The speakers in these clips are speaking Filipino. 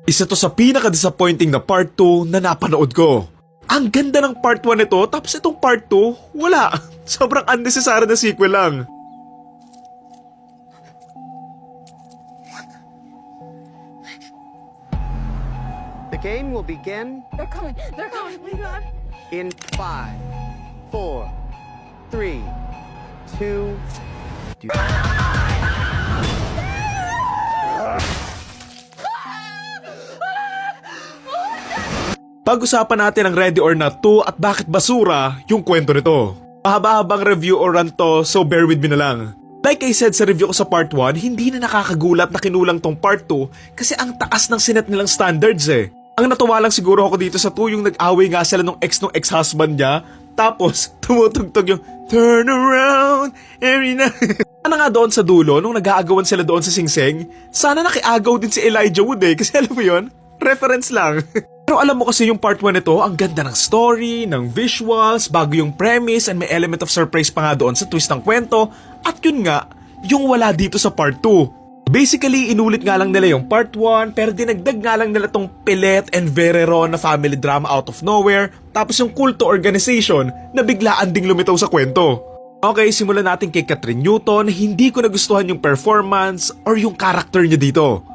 Isa to sa pinaka-disappointing na part 2 na napanood ko. Ang ganda ng part 1 nito, tapos itong part 2, wala. Sobrang unnecessary na sequel lang. The game will begin They're coming. They're coming. Oh my God. in 5, 4, 3, 2. Pag-usapan natin ang Ready or Not 2 at bakit basura yung kwento nito. Mahaba-habang review or rant to, so bear with me na lang. Like I said sa review ko sa part 1, hindi na nakakagulat na kinulang tong part 2 kasi ang taas ng sinet nilang standards eh. Ang natuwa lang siguro ako dito sa 2 yung nag-away nga sila nung ex-husband niya, tapos tumutugtog yung turn around every night. Ano nga doon sa dulo nung nag-aagawan sila doon sa Singseng, sana nakiagaw din si Elijah Wood eh, kasi alam mo yun, reference lang. Pero alam mo kasi yung part 1 nito, ang ganda ng story, ng visuals, bago yung premise, and may element of surprise pa nga doon sa twist ng kwento, at yun nga, yung wala dito sa part 2. Basically, inulit nga lang nila yung part 1, pero dinagdag nga lang nila tong Pilet and Verero na family drama out of nowhere, tapos yung culto organization na biglaan ding lumitaw sa kwento. Okay, simulan natin kay Catherine Newton, hindi ko nagustuhan yung performance or yung character niya dito.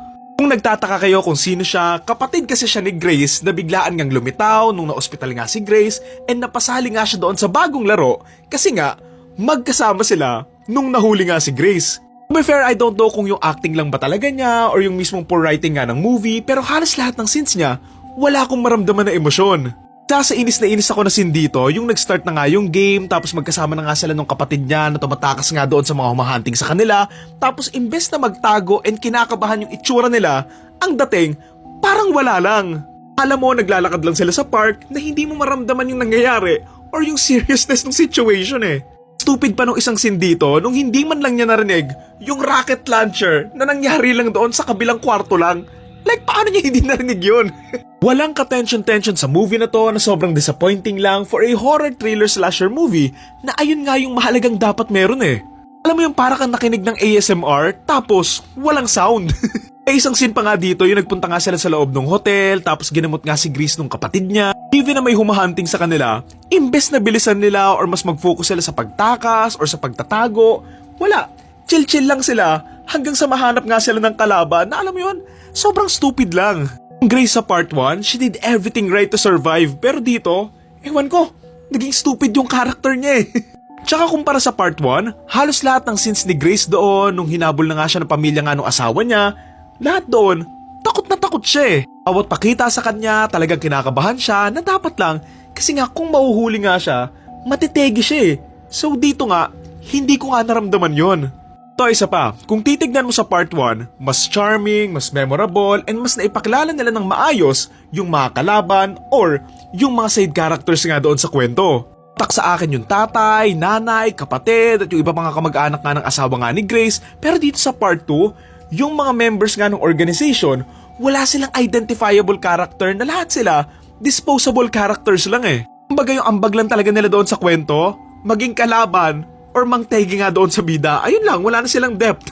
Kung nagtataka kayo kung sino siya, kapatid kasi siya ni Grace na biglaan ngang lumitaw nung na-ospital nga si Grace and napasali nga siya doon sa bagong laro kasi nga magkasama sila nung nahuli nga si Grace. To be fair, I don't know kung yung acting lang ba talaga niya or yung mismong poor writing nga ng movie pero halos lahat ng scenes niya wala akong maramdaman na emosyon. Sa inis na inis ako na scene dito, yung nag-start na nga yung game tapos magkasama na nga sila nung kapatid niya na tumatakas nga doon sa mga humahunting sa kanila tapos imbes na magtago and kinakabahan yung itsura nila, ang dating parang wala lang. Alam mo, naglalakad lang sila sa park na hindi mo maramdaman yung nangyayari or yung seriousness ng situation eh. Stupid pa nung isang scene dito nung hindi man lang niya narinig yung rocket launcher na nangyari lang doon sa kabilang kwarto lang. Like, paano niya hindi narinig yun? Walang ka-tension-tension sa movie na to na sobrang disappointing lang for a horror thriller slasher movie na ayun nga yung mahalagang dapat meron eh. Alam mo yung para kang nakinig ng ASMR tapos walang sound. Isang scene pa nga dito yung nagpunta nga sila sa loob ng hotel tapos ginamot nga si Grace nung kapatid niya. Even na may humahunting sa kanila, imbes na bilisan nila or mas mag-focus sila sa pagtakas or sa pagtatago, wala. Chill-chill lang sila hanggang sa mahanap nga sila ng kalaban na alam mo yun, sobrang stupid lang. Grace sa part 1, she did everything right to survive pero dito, ewan ko, naging stupid yung character niya eh. Tsaka kumpara sa part 1, halos lahat ng scenes ni Grace doon nung hinabol na nga siya ng pamilya nga nung asawa niya, lahat doon, takot na takot siya eh. Bawat pakita sa kanya, talagang kinakabahan siya na dapat lang kasi nga kung mauhuli nga siya, matitegi siya eh. So dito nga, hindi ko nga naramdaman yon. Ito isa pa, kung titignan mo sa part 1, mas charming, mas memorable, and mas naipakilala nila ng maayos yung mga kalaban or yung mga side characters nga doon sa kwento. Tak sa akin yung tatay, nanay, kapatid, at yung iba mga kamag-anak nga ng asawa nga ni Grace, pero dito sa part 2, yung mga members nga ng organization, wala silang identifiable character na lahat sila disposable characters lang eh. Kumbaga yung ambag lang talaga nila doon sa kwento, maging kalaban, or mangtegi nga doon sa bida, ayun lang, wala na silang depth.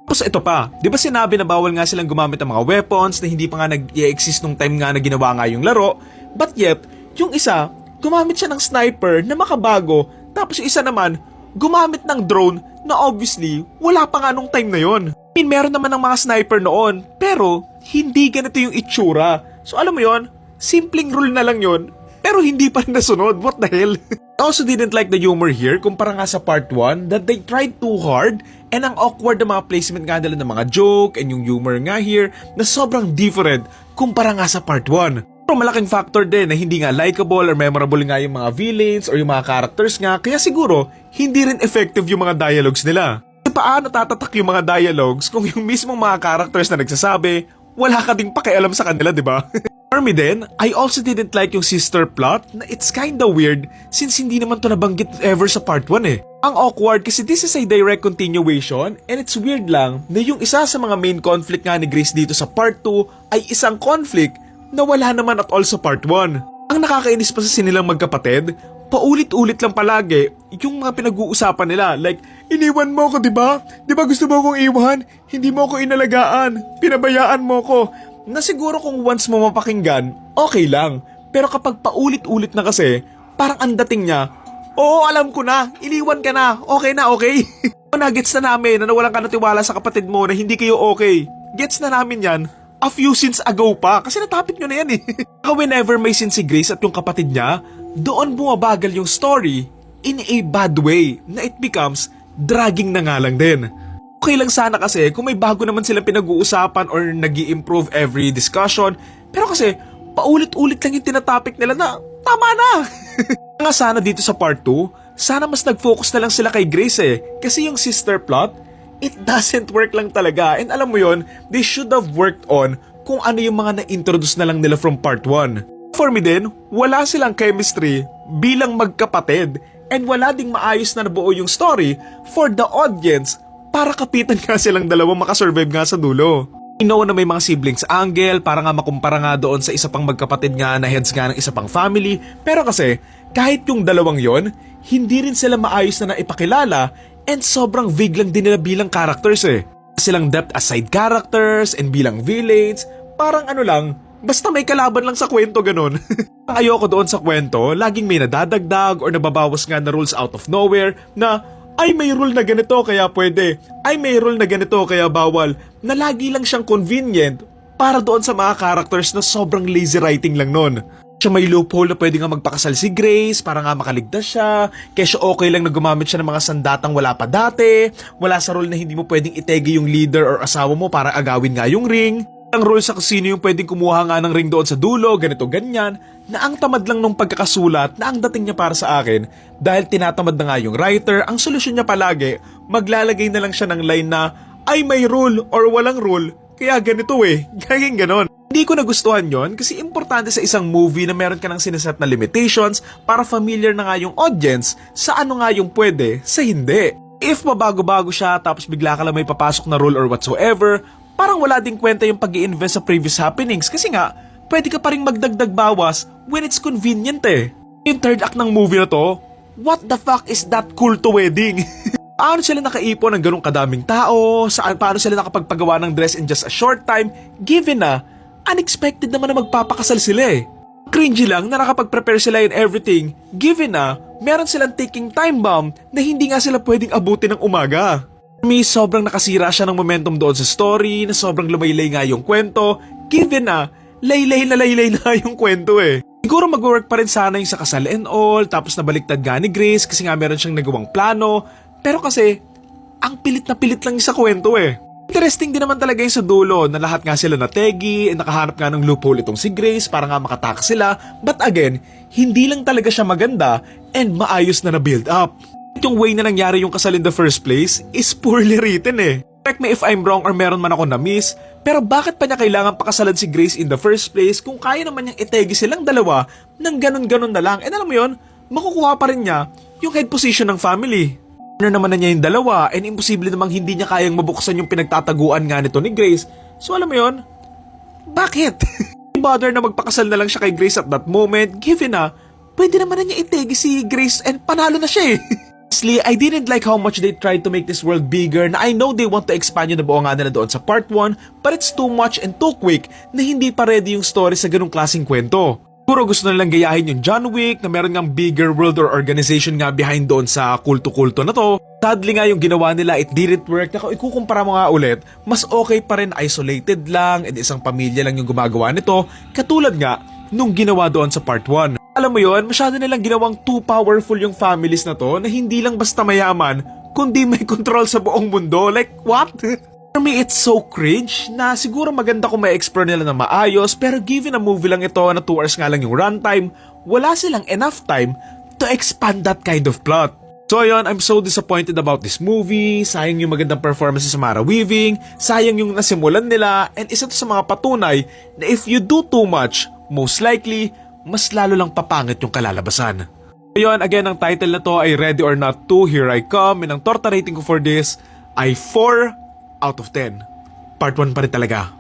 Tapos ito pa, di ba sinabi na bawal nga silang gumamit ng mga weapons na hindi pa nga nag-i-exist nung time nga na ginawa nga yung laro, but yet, yung isa, gumamit siya ng sniper na makabago, tapos yung isa naman, gumamit ng drone na obviously, wala pa nga nung time na yon. I mean, meron naman ng mga sniper noon, pero hindi ganito yung itsura. So alam mo yon, simpleng rule na lang yon, pero hindi pa rin nasunod, what the hell? I also didn't like the humor here kumpara nga sa part 1 that they tried too hard and ang awkward na mga placement nga nila ng mga joke and yung humor nga here na sobrang different kumpara nga sa part 1. Pero malaking factor din na hindi nga likable or memorable nga yung mga villains or yung mga characters nga kaya siguro hindi rin effective yung mga dialogues nila. E paano tatatak yung mga dialogues kung yung mismong mga characters na nagsasabi wala ka ding pakialam sa kanila, di ba? For me din, I also didn't like yung sister plot na it's kinda weird since hindi naman to nabanggit ever sa part 1 eh. Ang awkward kasi this is a direct continuation and it's weird lang na yung isa sa mga main conflict nga ni Grace dito sa part 2 ay isang conflict na wala naman at all sa part 1. Ang nakakainis pa sa sinilang magkapatid, paulit-ulit lang palagi yung mga pinag-uusapan nila like, iniwan mo ko diba? Diba gusto mo akong iwan? Hindi mo ako inalagaan, pinabayaan mo ko. na siguro kung once mo mapakinggan, okay lang. Pero kapag paulit-ulit na kasi, parang ang dating niya, oo, alam ko na, iniwan ka na, okay? Nagets na namin na nawalan ka ng tiwala sa kapatid mo na hindi kayo okay. Gets na namin yan a few scenes ago pa kasi natapit nyo na yan eh. Whenever may scene si Grace at yung kapatid niya, doon bumabagal yung story in a bad way na it becomes dragging na nga lang din. Okay lang sana kasi kung may bago naman silang pinag-uusapan or nag-i-improve every discussion, pero kasi paulit-ulit lang yung tinatopic nila na tama na. Nga sana dito sa part 2, sana mas nag-focus na lang sila kay Grace eh. Kasi yung sister plot, it doesn't work lang talaga. And alam mo yon, they should have worked on kung ano yung mga na-introduce na lang nila from part 1. For me din, wala silang chemistry bilang magkapatid. And wala ding maayos na nabuo yung story for the audience para kapitan nga silang dalawa makasurvive nga sa dulo. I know na may mga siblings angle para nga makumpara nga doon sa isa pang magkapatid nga na heads nga ng isa pang family. Pero kasi, kahit yung dalawang yon, hindi rin sila maayos na naipakilala and sobrang vague lang din nila bilang characters eh. Silang depth as side characters and bilang villains, parang ano lang, basta may kalaban lang sa kwento ganun. Ayoko doon sa kwento, laging may nadadagdag or nababawas nga na rules out of nowhere na ay may rule na ganito kaya pwede, ay may rule na ganito kaya bawal, na lagi lang siyang convenient para doon sa mga characters na sobrang lazy writing lang nun. Siya may loophole na pwede nga magpakasal si Grace para nga makaligtas siya, kaya siya okay lang na gumamit siya ng mga sandatang wala pa dati, wala sa rule na hindi mo pwedeng itegi yung leader or asawa mo para agawin nga yung ring, ang rule sa sino yung pwedeng kumuha nga ng ring doon sa dulo, ganito ganyan, na ang tamad lang nung pagkakasulat na ang dating niya para sa akin, dahil tinatamad na nga yung writer, ang solusyon niya palagi, maglalagay na lang siya ng line na, ay may rule or walang rule, kaya ganito eh, gaging ganon. Hindi ko nagustuhan yon kasi importante sa isang movie na meron ka ng sineset na limitations para familiar na nga yung audience sa ano nga yung pwede, sa hindi. If mabago-bago siya tapos bigla ka lang may papasok na rule or whatsoever, parang wala ding kwenta yung pag-i-invest sa previous happenings kasi nga, pwede ka pa rin magdagdag bawas when it's convenient eh. Yung third act ng movie na to, what the fuck is that cult to wedding? Paano sila nakaipon ng ganong kadaming tao? Paano sila nakapagpagawa ng dress in just a short time? Given na, unexpected naman na magpapakasal sila eh. Cringy lang na nakapag-prepare sila in everything, given na, meron silang taking time bomb na hindi nga sila pwedeng abutin ng umaga. Me, sobrang nakasira siya ng momentum doon sa story, na sobrang lumaylay nga yung kwento, given na, laylay na yung kwento eh. Siguro mag-work pa rin sana yung sa kasal and all, tapos nabaliktad nga ni Grace kasi nga meron siyang nagawang plano, pero kasi, ang pilit na pilit lang yung sa kwento eh. Interesting din naman talaga yung sa dulo na lahat nga sila nategi and nakahanap nga ng loophole itong si Grace para nga makataka sila, but again, hindi lang talaga siya maganda and maayos na na-build up. Yung way na nangyari yung kasal in the first place is poorly written eh. Correct me if I'm wrong or meron man ako na-miss, pero bakit pa niya kailangan pakasalan si Grace in the first place kung kaya naman niyang itegi silang dalawa ng ganon-ganon na lang, and alam mo yun, makukuha pa rin niya yung head position ng family. Ano naman na niya yung dalawa and imposible namang hindi niya kayang mabuksan yung pinagtataguan nga nito ni Grace. So alam mo yun, bakit? Bother na magpakasal na lang siya kay Grace at that moment, given na pwede naman na niya itegi si Grace and panalo na siya eh. Honestly, I didn't like how much they tried to make this world bigger na I know they want to expand yung nabuo nga nila doon sa part 1, but it's too much and too quick na hindi pa ready yung story sa ganung klaseng kwento. Siguro gusto nilang gayahin yung John Wick na meron ngang bigger world or organization nga behind doon sa kulto-kulto na to. Sadly nga yung ginawa nila, it didn't work. Na kung ikukumpara mo nga ulit, mas okay pa rin isolated lang and isang pamilya lang yung gumagawa nito, katulad nga nung ginawa doon sa part 1. Alam mo yon, masyado nilang ginawang too powerful yung families na to na hindi lang basta mayaman, kundi may control sa buong mundo. Like, what? For me, it's so cringe na siguro maganda kung ma-explore nila na maayos, pero given a movie lang ito na 2 hours nga lang yung runtime, wala silang enough time to expand that kind of plot. So ayun, I'm so disappointed about this movie, sayang yung magandang performances sa Mara Weaving, sayang yung nasimulan nila, and isa to sa mga patunay na if you do too much, most likely, mas lalo lang papangit yung kalalabasan. Ayun, again, ang title na to ay Ready or Not 2, Here I Come, and ang torta rating ko for this ay 4 out of 10. Part 1 pa rin talaga.